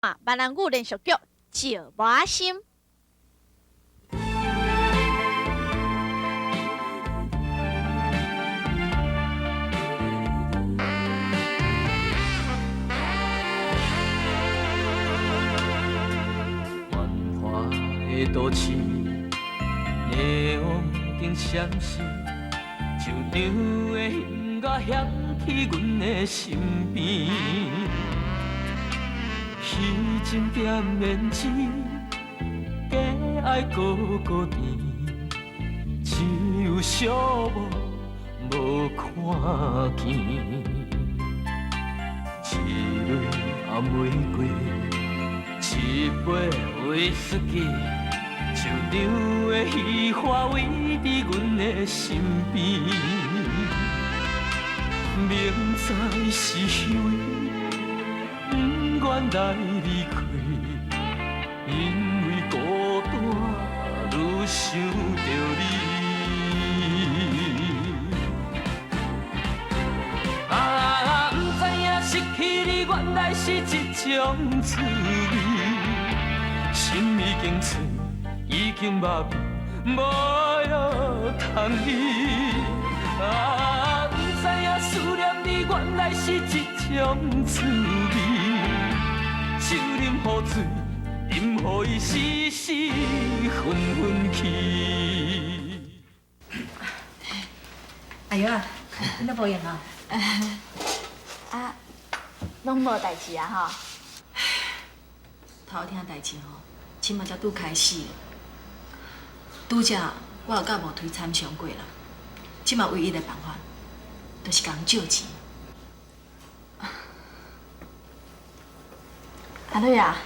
闽南语连续剧《石磨心》。繁华的都市，霓虹灯闪烁，像场的音乐响起阮的身边。虚情点面纸，假爱孤孤甜，只有寂寞无看见。一蕊红玫瑰，一杯威士忌，像场的戏花围伫阮的身边。明知是虚伪。不愿来离开，因为孤单愈想着你。不知影失去你原来是一种滋味，心已经碎，已经麻痹，无药通医。不知影思念你原来是一种滋味。酒啉好醉，饮好伊时时昏昏去。哎呦啊，你都无闲啊？拢无代志啊吼。头天代志吼，起码才拄开始。拄则我有甲无推参详过啦，即马唯一的办法，就是共借钱。阿蕊啊，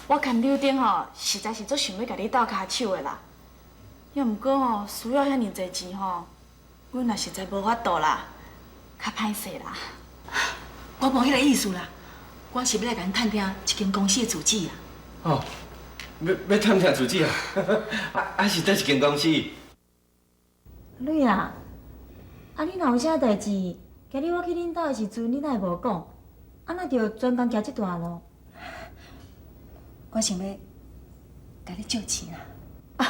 我看柳丁吼，实在是足想要甲你斗骹手的啦。要毋过吼，需要遐尼侪钱吼，阮也实在无法度啦，较歹势啦。我无迄个意思啦，我是要来甲恁探听一间公司的主旨啊。哦，要探听主旨啊？啊是倒一间公司？蕊啊，你若有啥代志，今日我去恁兜的时阵，你哪会无讲？哪着专工行这段路？我想要甲你借钱啊。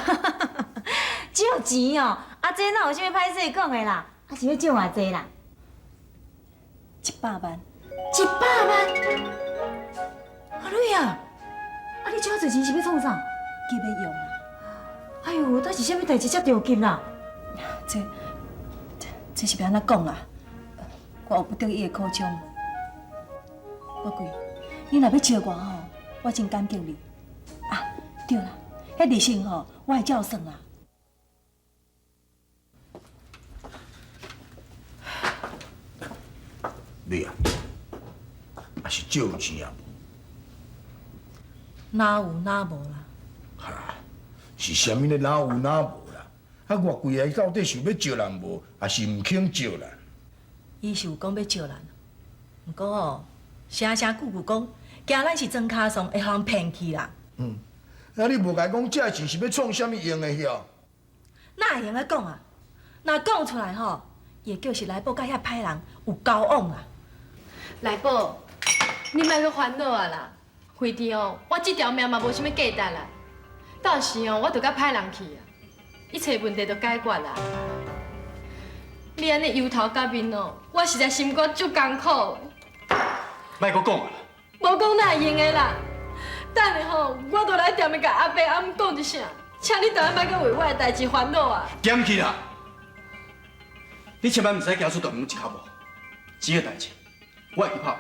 借钱哦，这哪有啥物歹势讲的啦？是要借偌济啦100万。100万？蕊啊，你这么多钱是要创啥？急要用啊！哎呦，倒是啥物代志才着急啦？这是要安怎讲啊？我有不得已的苦衷。我贵，你若要借我吼，我真感激你。啊，对啦，迄利息吼，我会照算啦。你啊，是借钱啊？哪有哪无啦？哈，是啥物咧？哪有哪无啦？偌贵个到底想要借人无，还是唔肯借人？伊是有讲要借咱，不过吼，声声句句讲，惊咱是装卡送，会互人骗去啦。你无甲伊讲这钱是要创啥物用的遐？哪会用咧讲啊？若讲出来吼，伊会叫是来报甲遐歹人有交往啊。来宝，你莫去烦恼啊啦！回弟哦，我这条命嘛无啥物价值啦。到时哦，我就甲歹人去啊，一切问题就解决啦。你安尼忧头甲面哦，我实在心肝足艰苦。莫阁讲啊！无讲哪会用的啦？等下吼，我就来店面甲阿伯阿姆讲一声，请你台莫阁为我的代志烦恼啊！减去啦！你千万唔使行出大门一脚步，这个代志我会去拍。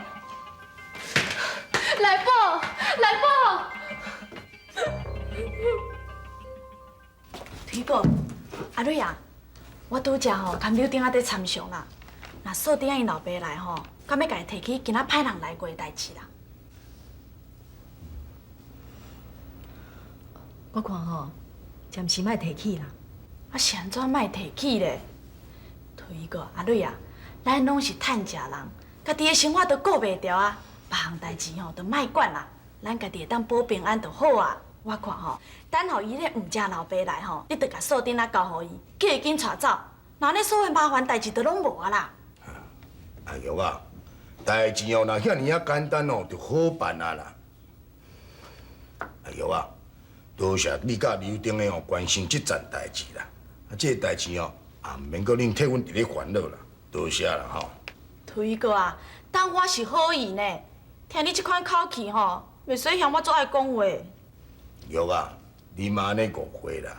来宝，来宝。推哥，阿蕊啊，我拄则吼，跟柳丁仔在参详啦。若锁定因老爸来吼，敢要甲伊提起今仔歹人来过的代志啦。我看吼，暂时莫提起啦。是安怎莫提起咧？推哥，阿蕊啊，咱拢是趁食人，家己的生活都过袂牢啊，别项代志吼都莫管啦，咱家己会当保平安就好啊。我看吼，等候伊咧毋食老爸来吼，你着甲锁定仔交互伊，叫伊紧带走，那安尼所有麻烦代志都拢无啊啦。阿玉啊，代志哦，若遐尔啊简单哦，就好办啊啦。玉啊，多谢你甲刘丁的关心这件代志啦。这个代志也毋免搁恁替阮伫咧烦恼啦，多谢啦吼。推哥啊，当我是好意呢，听你这款口气袂使向我做爱讲话。玉啊，你嘛安尼误会啦。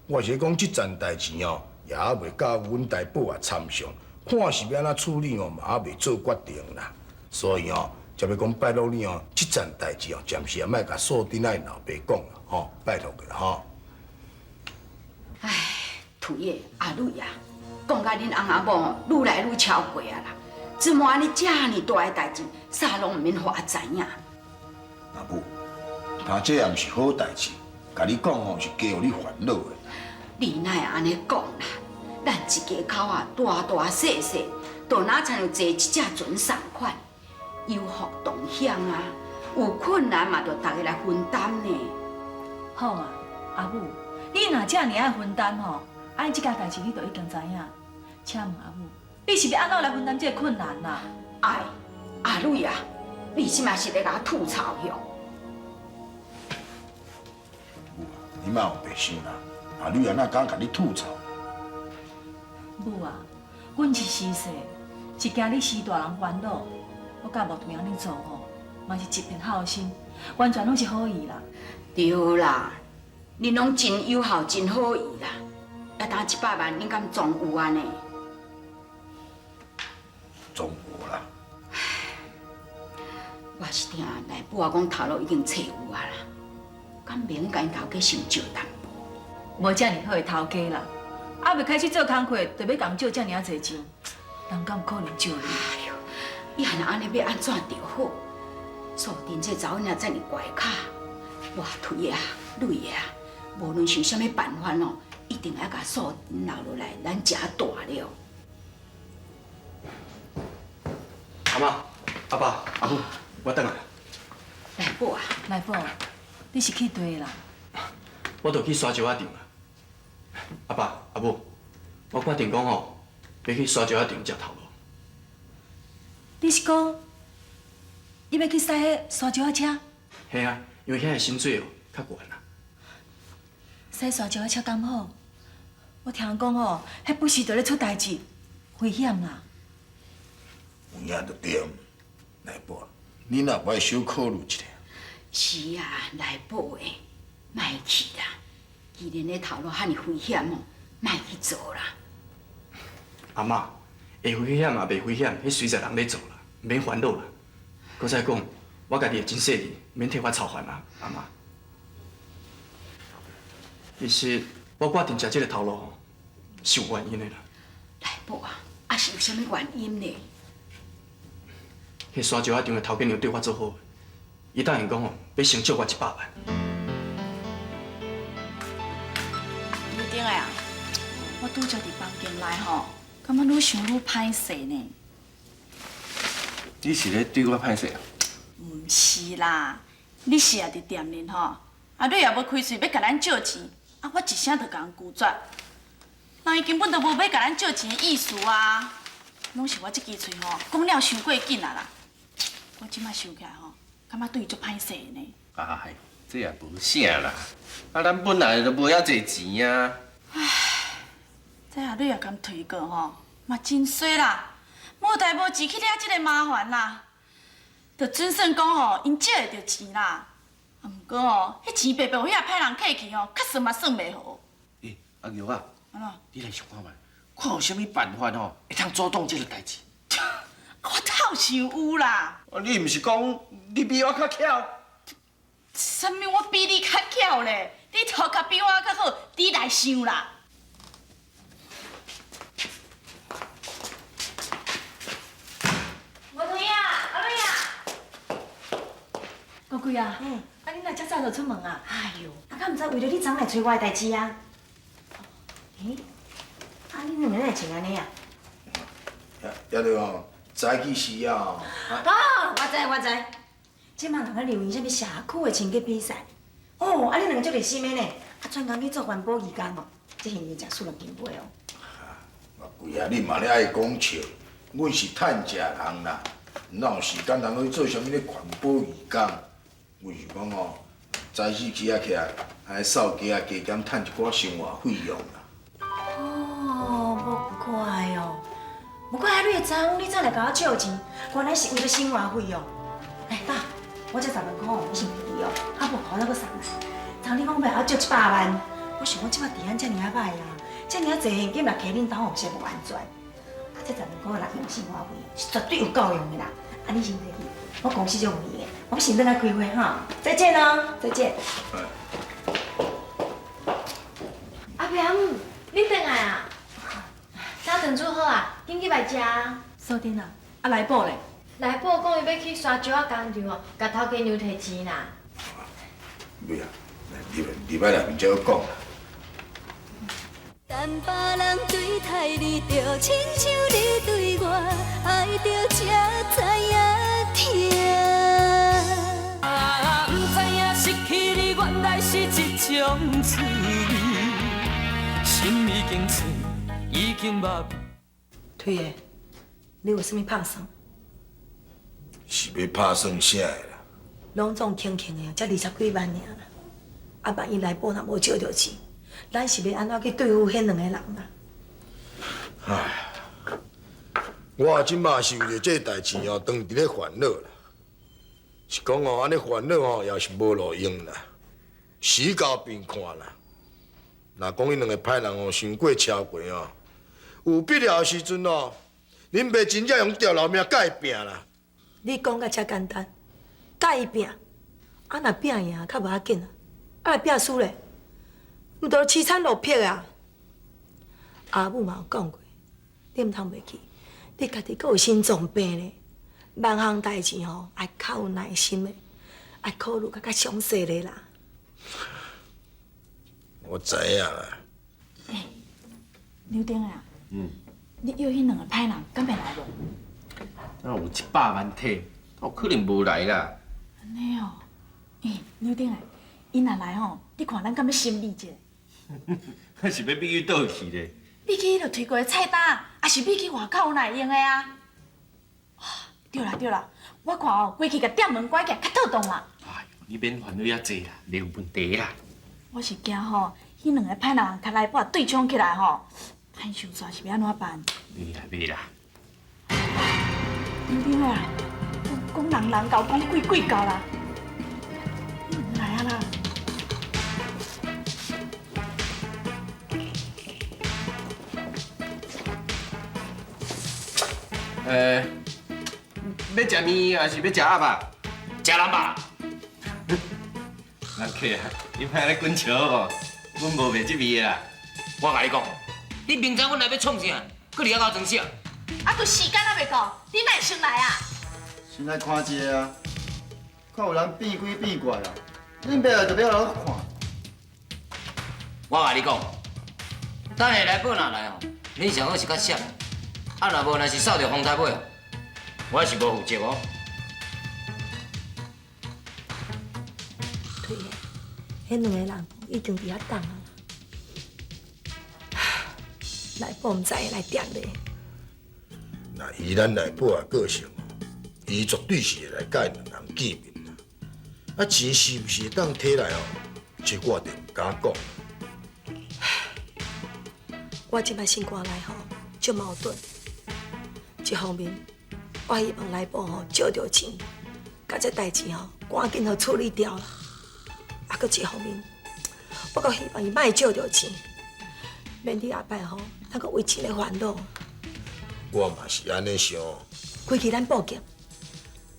我是讲这件代志也还未到阮大宝啊参详，看是要安怎处理嘛还未做决定啦。所以才要讲拜托你这件代志暂时也莫甲锁定在老爸讲啦，吼，拜托个啦吼。唉，土爷阿瑞啊，讲甲恁翁阿某愈来愈超过啊啦，怎么安尼遮尔大个代志，啥拢毋免互我知影？阿母，他这也毋是好代志，甲你讲是加互你烦恼的。你哪会安尼讲啦？咱一家口啊，大大细细，都哪像有坐一只船同款，有福同享啊，有困难嘛，就大家来分担呢。好啊，阿母，你若遮尔爱分担吼，安尼即件代志你就已经知影。请问阿母，你是要安怎来分担这个困难啦？哎，阿瑞啊，你即嘛是咧甲我吐槽哟？你莫有白想啦，阿女啊哪敢甲你吐槽？母啊，阮是时势，是惊你死大人烦恼，我甲无对安尼做吼，嘛是一片好心，完全拢是好意啦。对啦，恁拢真友好，真好意啦。要当100万，恁敢总有安尼？总无啦。我是听内部啊讲头路已经找有啊啦，敢免甲因头家伤少淡薄？无遮尔好的头家啦，还未开始做工课，就要共借遮尔啊侪钱，人敢有可能借你？哎呦，伊还安尼要安怎着好？说不定这查某囝遮尔怪卡，我推的啊，累的啊，无论是有啥物办法哦，一定要甲锁留落来，咱食大了。阿妈、阿爸、阿母，我等来。内部啊，来宝，你是去对啦？我就去沙石仔场啊。阿爸、阿母，我决定讲要去沙石仔场食头路。你是讲你要去驶迄沙石仔车？嘿啊，因为遐个薪水较悬啊。驶沙石仔车刚好，我听人讲吼，迄不时就咧出代志，危险啦。有影就对，来宝，你若不爱小考虑一下。是啊，内部的，莫去啦。既然咧头路遐尼危险哦，莫去做啦。阿妈，会危险嘛，袂危险，迄随在人咧做啦，免烦恼啦。搁再讲，我家己也真细腻，免替我操烦啦，阿妈。其实我决定食这个头路吼，是有原因的啦。内部啊，啊是有啥物原因呢？迄沙石仔场的头家娘对我做好，伊答应讲吼，要先借我100万。刘丁个啊，我拄则伫房间内吼，感觉愈想愈歹势呢。你是咧对我歹势啊？毋是啦，你是也伫店里吼，啊你也要开嘴要甲咱借钱，啊我一声就甲人拒绝，人伊根本就无要甲咱借钱的意思啊，拢是我这支嘴吼讲了伤过紧啊啦。我即摆想起来吼，感觉对伊足歹势的呢。哎，这也无啥啦。啊，咱本来就无遐侪钱啊。这下你也敢推过吼，嘛真衰啦，无代无志去惹这个麻烦啦。就准算讲吼，因借会着钱啦，啊毋过吼，迄钱白白互遐歹人客去吼，确实嘛算袂好。诶，阿玉啊，安怎？你来想看觅，看有啥物办法吼，会通主动这个代志？我倒是有啦。啊，你毋是讲你比我较巧？啥物我比你较巧咧？你头壳比我较好，你来想啦。我同意啊，阿瑞啊。高贵啊，啊你若遮早就出门啊？哎呦，啊，敢毋知为了你昨来找我的代志啊？咦，啊，你两个来穿安尼啊？也着吼，早起时啊吼。啊，我知，即马人咧流行啥物社区的穿搭比赛。哦，啊，你两个足热心的呢，啊，专工去做环保义工哦，这现在真输了金杯哦。阿贵啊，你嘛咧爱讲笑，阮是趁食人啦，哪有时间通去做啥物咧环保义工？阮是讲吼，早起起啊起来，来扫街啊，加减赚一寡生活费用啦。哦，无怪哦，无怪你会知影你怎来甲我借钱，原来是为了生活费哦。来，爸，我这10万块哦，你先给你哦，啊无好那个送来。昨你讲要我借100万，我想我即摆治安遮尔啊歹啊，遮尔啊济现金来摕恁兜有些无安全。啊，这10万块来用生活费是绝对有够用的啦。啊，你先摕去，我公司就有闲的，我先回来开会哈。再见哦，再见。阿平，恁回来啊？早顿煮好啊，紧去来食啊。锁定啊，啊来宝咧？来宝讲伊要去沙石仔工厂哦，甲头家娘摕钱啦。对啊，入来内面才好讲啦。等别人对待你，就亲像你对我，爱着才知影疼。啊，不知影失去你原来是一种滋味，心已经碎，已经麻痹。推的，你有啥物拍算？是要拍算啥的啦？拢总轻轻的，才20几万尔啦。啊，万一来宝若无借着钱，咱是要安怎去对付迄2个人啦？唉，我即马是为着这代志哦，当伫咧烦恼啦。是讲哦，安尼烦恼哦，也是无路用啦。死到边看啦。若讲伊2个歹人哦，伤过超过哦，有必要的时阵哦，恁袂真正用条老命甲伊拼啦。你讲甲遮简单，甲伊拼，啊若拼赢较无要紧啊，啊若拼输咧，毋着凄惨落魄啊！阿母嘛有讲过，你毋通袂记，你家己阁有心脏病咧，万项代志吼，爱较有耐心的，爱考虑较详细咧啦。我知影啦。刘丁啊，你约迄2个歹人，敢袂来无？哪有100万体，有可能无来啦。安尼哦，刘丁啊，伊若来吼，你看咱敢要心理一下？我是要逼伊倒去咧。比去迄落推过的菜单，还是比去外口有耐用的啊？对啦对啦，我看哦，过去甲店门关起来较妥当啦。哎呦，你免烦恼遐济啦，袂有问题啦。我是惊吼，迄2个歹人甲来宝对冲起来吼，歹受煞是要安怎办？袂啦袂啦。刘丁啊，讲人狗，讲鬼狗啦，来啊啦！要食面还是要食鸭肉？食人吧。人客啊，你莫咧滚笑哦，阮无卖这味的啦。我甲你讲，你明知阮来要创啥，搁伫遐搞装啥？啊，都时间还袂够，你莫先来啊！先来看一下啊，看有人变鬼变怪啊，恁爸就要人看。我甲你讲，等下来宝若来吼，恁上好是较闪，啊若无若是扫着风台尾，我是无负责哦。对的，迄2个人已经伫遐等啊。来宝毋知会来点咧。那以咱内部的个性，伊绝对是会来甲伊2人见面啦。啊，钱是不是会当摕来哦？这我就毋敢讲。我即摆心肝内吼，足矛盾。一方面，我希望来宝吼借着钱，甲这代志吼赶紧互处理掉啦。啊，搁一方面，我阁希望伊莫借着钱，免伫后摆吼，咱阁为钱咧烦恼。我嘛是安尼想。规矩咱报警，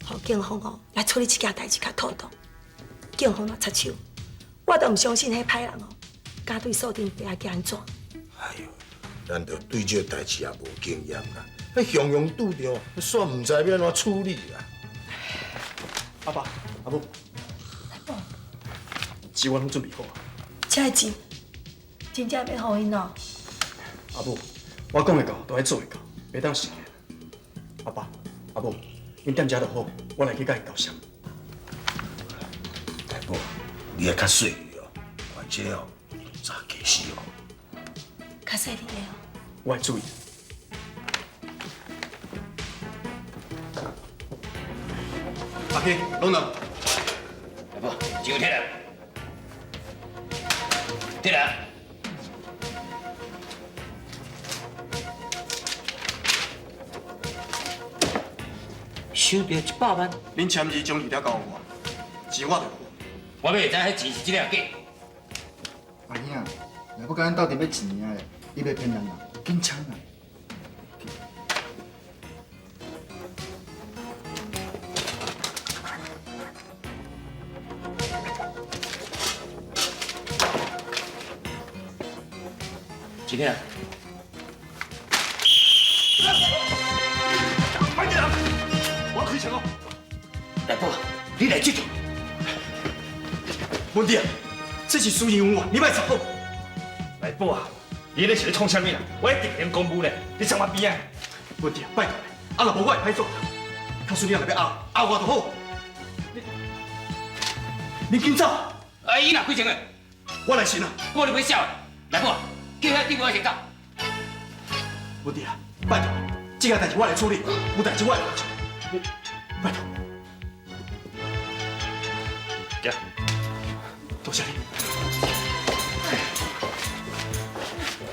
互警方吼来处理这件代志较妥当。警方若插手，我都毋相信迄歹人哦，敢对锁定会行安怎？哎呦，咱着对这代志也无经验啦，迄雄雄拄着，煞毋知要安怎处理啦。阿爸、阿母，钱我拢准备好啊。这个钱真正要互因哦。阿母，我讲会到，都爱做会到，袂当失言。阿爸、阿母，恁踮遮就好，我来去甲因交涉。大宝，你也较细哦，或者哦，早假死哦。较细腻的哦。我会注意。阿平，拢人。来宝，酒摕来。起来。收到100万，恁签字将2条交我，钱我就付。我要知迄钱是真了假。阿兄，若要甲咱斗阵要钱啊咧，你别骗人啦，紧抢啊！真的。快点啊！我开枪哦！大宝，你来这种。文弟啊，这是私人恩怨，你莫插手。来宝啊，你咧是咧创啥物啦？我一定能公布咧，你上我边啊！文弟啊，拜托咧，啊若无我会歹做。告诉你若要拗我就好。你紧走！啊，伊若开枪的，我来信啊！我就要笑的。来宝，叫遐弟妹先走。文弟啊，拜托，这个代志我来处理，有代志我来负责。你拜托。行，多谢你。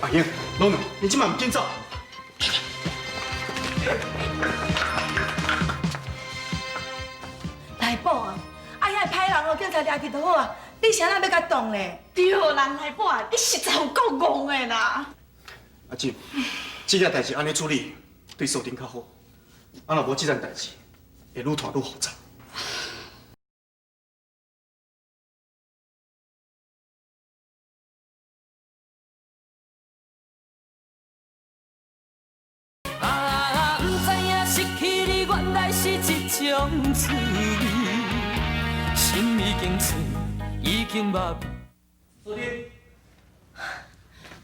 阿英，龙龙，你今晚唔紧走。来宝啊，哎呀，歹人哦，警察抓去就好啊，你啥人要甲动咧？对啦，来宝啊，你实在有够戆的啦！阿静，这件代志安尼处理，对锁定较好。啊，若无这件代志，会愈拖愈复杂。啊，不知影失去你原来是一种滋味，心已经碎，已经麻痹。锁定。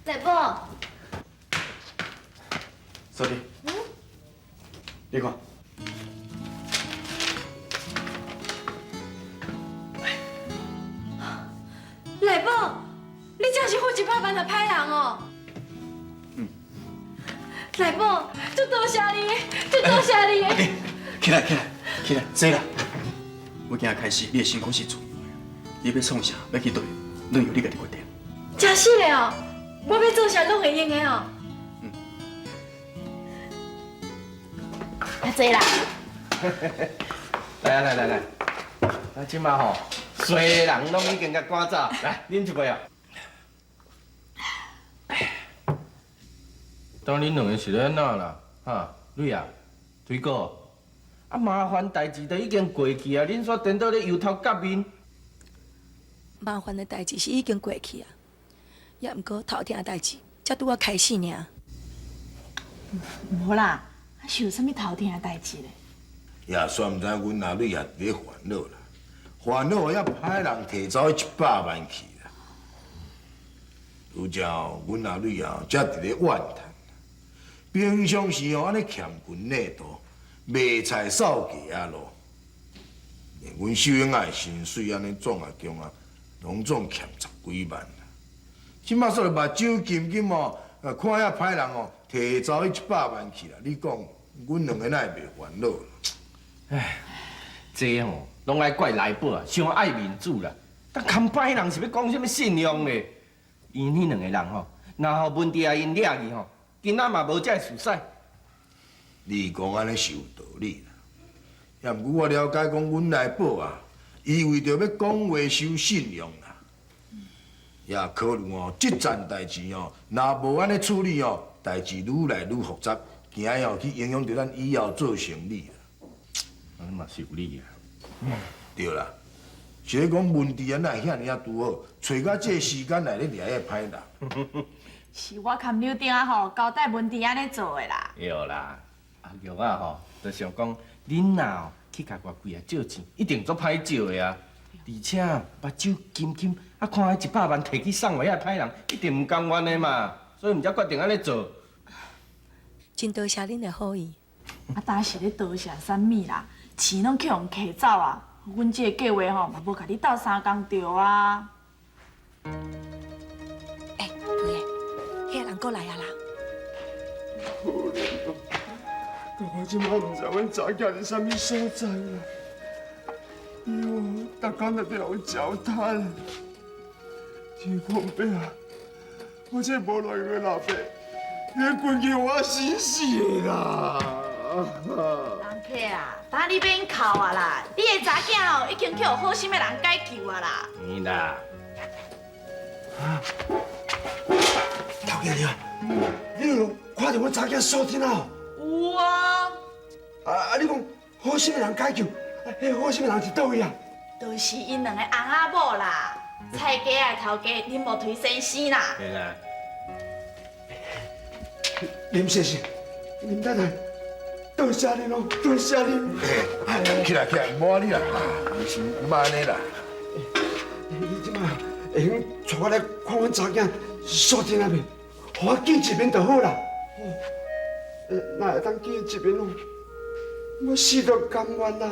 来宝，锁定。你看。来宝，你真是付100万的歹人哦。来宝，就多谢你，就多谢你。阿弟，起来，坐啦。我今日开始，你的身躯是自由的，你要创啥，要去对，拢由你家己决定。真是的哦，我要做啥拢会用的哦。来坐啦。来，啊，即马吼，衰的人拢已经甲赶走，来，啉一杯啊。当恁两个是咧哪啦？哈，瑞啊，水果，啊麻烦代志都已经过去啊，恁煞颠倒咧由头革面。麻烦的代志是已经过去啊，也毋过头天的代志才拄啊开始尔。无啦，是有啥物头天的代志咧？也算毋知阮阿女也伫咧烦恼啦，烦恼遐歹人摕走迄100万去啦。拄则阮阿女啊，才伫咧怨叹。平常时安尼欠群内多，卖菜扫街啊咯，连阮秀英仔的薪水安尼总共拢总欠10几万啦。即马煞目睭金哦，看遐歹人哦，摕走迄100万去啦。你讲，阮两个哪会袂烦恼？唉，这吼拢爱怪来宝啊，伤爱面子啦。但看歹人是要讲什么信用咧？因迄两个人吼，若互文弟啊因掠去吼，今仔嘛无这事势。你讲安尼是有道理啦，也毋过我了解讲，阮来宝啊，伊为着要讲话收信用啦，也考虑哦，即件代志哦，若无安尼处理哦，代志愈来愈复杂，惊哦去影响到咱以后做生意啦。安尼嘛是有理啊。对啦，是咧讲文治安那遐尔啊拄好，找到这个时间来咧掠迄歹人。是我含刘丁啊吼交代文弟安尼做的啦。对啦，阿玉啊吼，就想讲恁若吼去甲外贵啊借钱，一定足歹借的啊。而且目睭金，啊看迄100万摕去送互遐歹人，一定毋甘愿的嘛。所以毋才决定安尼做。真多谢恁的好意。啊，当是咧多谢啥物啦？钱拢去互摕走啊！阮这个计划吼，嘛无甲你斗3工着啊。哎，对个，迄个人过来啊啦！可怜哦，我即摆毋知阮查囝伫啥物所在啦。哟，逐工都要有焦炭，这公伯啊，我这无赖个老爸，迄关键我死死的啦！人客啊，当你免哭啊啦！你的查囝哦，已经去有好心的人解救啊啦！你啦，头家娘，你有看到我查囝锁定啊？有啊，你讲好心的人解救，迄好心的人是倒位啊？就是因两个翁仔某啦，菜家的头家林木推先生啦。对啦，林先生，林太太，多谢你咯，多谢你。起来，无你啦，是毋安尼啦。你即马会用带我来看阮查囝锁定那边，互我见一面就好啦。那会当见一面哦，我死都甘愿啦。